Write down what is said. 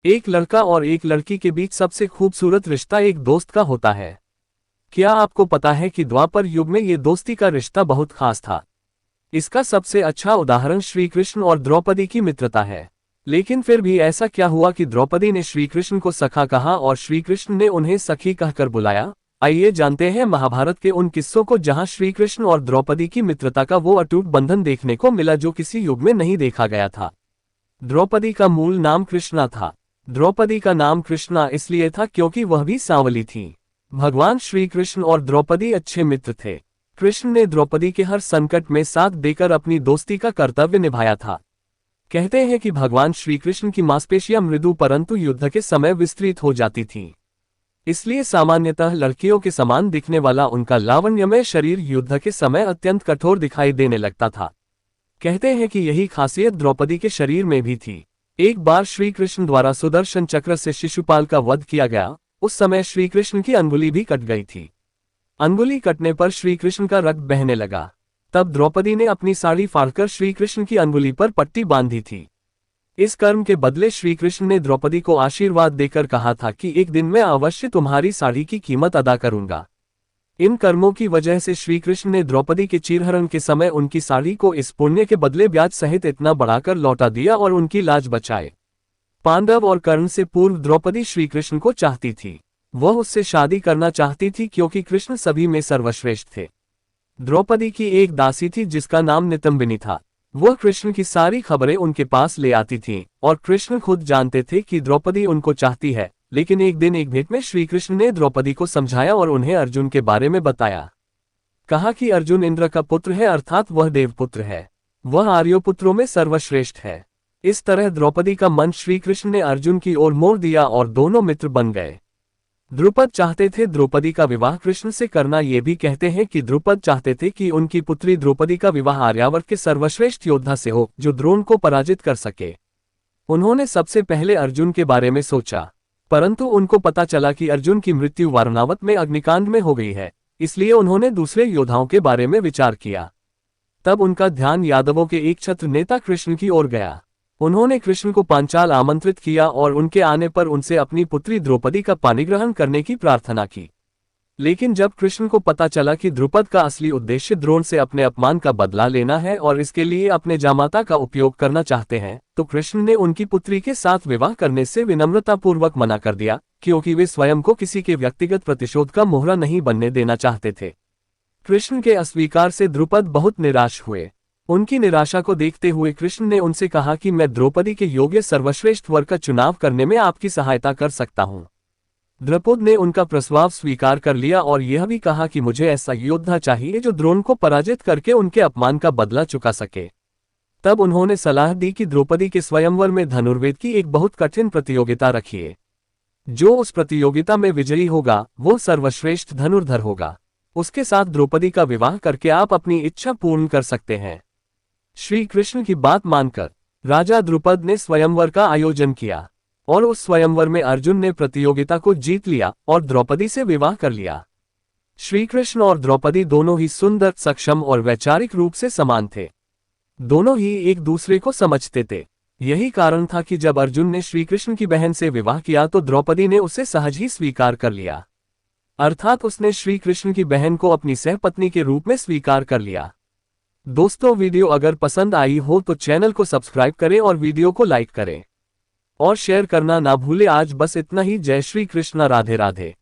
एक लड़का और एक लड़की के बीच सबसे खूबसूरत रिश्ता एक दोस्त का होता है। क्या आपको पता है कि द्वापर युग में ये दोस्ती का रिश्ता बहुत खास था। इसका सबसे अच्छा उदाहरण श्री कृष्ण और द्रौपदी की मित्रता है। लेकिन फिर भी ऐसा क्या हुआ कि द्रौपदी ने श्री कृष्ण को सखा कहा और श्री कृष्ण ने उन्हें सखी कहकर बुलाया। आइए जानते हैं महाभारत के उन किस्सों को जहां श्री कृष्ण और द्रौपदी की मित्रता का वो अटूट बंधन देखने को मिला जो किसी युग में नहीं देखा गया था। द्रौपदी का मूल नाम कृष्णा था। द्रौपदी का नाम कृष्णा इसलिए था क्योंकि वह भी सांवली थी। भगवान श्री कृष्ण और द्रौपदी अच्छे मित्र थे। कृष्ण ने द्रौपदी के हर संकट में साथ देकर अपनी दोस्ती का कर्तव्य निभाया था। कहते हैं कि भगवान श्री कृष्ण की मांसपेशियां मृदु परंतु युद्ध के समय विस्तृत हो जाती थीं। इसलिए सामान्यतः लड़कियों के समान दिखने वाला उनका लावण्यमय शरीर युद्ध के समय अत्यंत कठोर दिखाई देने लगता था। कहते हैं कि यही खासियत द्रौपदी के शरीर में भी थी। एक बार श्री कृष्ण द्वारा सुदर्शन चक्र से शिशुपाल का वध किया गया। उस समय श्री कृष्ण की अंगुली भी कट गई थी। अंगुली कटने पर श्री कृष्ण का रक्त बहने लगा। तब द्रौपदी ने अपनी साड़ी फाड़कर श्री कृष्ण की अंगुली पर पट्टी बांधी थी। इस कर्म के बदले श्री कृष्ण ने द्रौपदी को आशीर्वाद देकर कहा था कि एक दिन मैं अवश्य तुम्हारी साड़ी की कीमत अदा करूंगा। इन कर्मों की वजह से श्री कृष्ण ने द्रौपदी के चीरहरण के समय उनकी साड़ी को इस पुण्य के बदले ब्याज सहित इतना बढ़ाकर लौटा दिया और उनकी लाज बचाए। पांडव और कर्ण से पूर्व द्रौपदी श्री कृष्ण को चाहती थी। वह उससे शादी करना चाहती थी क्योंकि कृष्ण सभी में सर्वश्रेष्ठ थे। द्रौपदी की एक दासी थी जिसका नाम नितंबिनी था। वह कृष्ण की सारी खबरें उनके पास ले आती थी और कृष्ण खुद जानते थे कि द्रौपदी उनको चाहती है। लेकिन एक दिन एक भेंट में श्री कृष्ण ने द्रौपदी को समझाया और उन्हें अर्जुन के बारे में बताया। कहा कि अर्जुन इंद्र का पुत्र है अर्थात वह देवपुत्र है। वह आर्योपुत्रों में सर्वश्रेष्ठ है। इस तरह द्रौपदी का मन श्री कृष्ण ने अर्जुन की ओर मोड़ दिया और दोनों मित्र बन गए। द्रुपद चाहते थे द्रौपदी का विवाह कृष्ण से करना। ये भी कहते हैं कि द्रुपद चाहते थे कि उनकी पुत्री द्रौपदी का विवाह आर्यावर्त के सर्वश्रेष्ठ योद्धा से हो जो द्रोण को पराजित कर सके। उन्होंने सबसे पहले अर्जुन के बारे में सोचा, परंतु उनको पता चला कि अर्जुन की मृत्यु वारणावत में अग्निकांड में हो गई है। इसलिए उन्होंने दूसरे योद्धाओं के बारे में विचार किया। तब उनका ध्यान यादवों के एक छत्र नेता कृष्ण की ओर गया। उन्होंने कृष्ण को पांचाल आमंत्रित किया और उनके आने पर उनसे अपनी पुत्री द्रौपदी का पाणिग्रहण करने की प्रार्थना की। लेकिन जब कृष्ण को पता चला कि द्रुपद का असली उद्देश्य द्रोण से अपने अपमान का बदला लेना है और इसके लिए अपने जामाता का उपयोग करना चाहते हैं, तो कृष्ण ने उनकी पुत्री के साथ विवाह करने से विनम्रतापूर्वक मना कर दिया, क्योंकि वे स्वयं को किसी के व्यक्तिगत प्रतिशोध का मोहरा नहीं बनने देना चाहते थे। कृष्ण के अस्वीकार से द्रुपद बहुत निराश हुए। उनकी निराशा को देखते हुए कृष्ण ने उनसे कहा कि मैं द्रौपदी के योग्य सर्वश्रेष्ठ वर का चुनाव करने में आपकी सहायता कर सकता हूँ। द्रुपद ने उनका प्रस्ताव स्वीकार कर लिया और यह भी कहा कि मुझे ऐसा योद्धा चाहिए जो द्रोण को पराजित करके उनके अपमान का बदला चुका सके। तब उन्होंने सलाह दी कि द्रौपदी के स्वयंवर में धनुर्वेद की एक बहुत कठिन प्रतियोगिता रखिए। जो उस प्रतियोगिता में विजयी होगा वो सर्वश्रेष्ठ धनुर्धर होगा। उसके साथ द्रौपदी का विवाह करके आप अपनी इच्छा पूर्ण कर सकते हैं। श्री कृष्ण की बात मानकर राजा द्रुपद ने स्वयंवर का आयोजन किया और उस स्वयंवर में अर्जुन ने प्रतियोगिता को जीत लिया और द्रौपदी से विवाह कर लिया। श्री कृष्ण और द्रौपदी दोनों ही सुंदर, सक्षम और वैचारिक रूप से समान थे। दोनों ही एक दूसरे को समझते थे। यही कारण था कि जब अर्जुन ने श्री कृष्ण की बहन से विवाह किया तो द्रौपदी ने उसे सहज ही स्वीकार कर लिया, अर्थात उसने श्री कृष्ण की बहन को अपनी सहपत्नी के रूप में स्वीकार कर लिया। दोस्तों, वीडियो अगर पसंद आई हो तो चैनल को सब्सक्राइब करें और वीडियो को लाइक करें और शेयर करना ना भूलें। आज बस इतना ही। जय श्री कृष्ण, राधे राधे।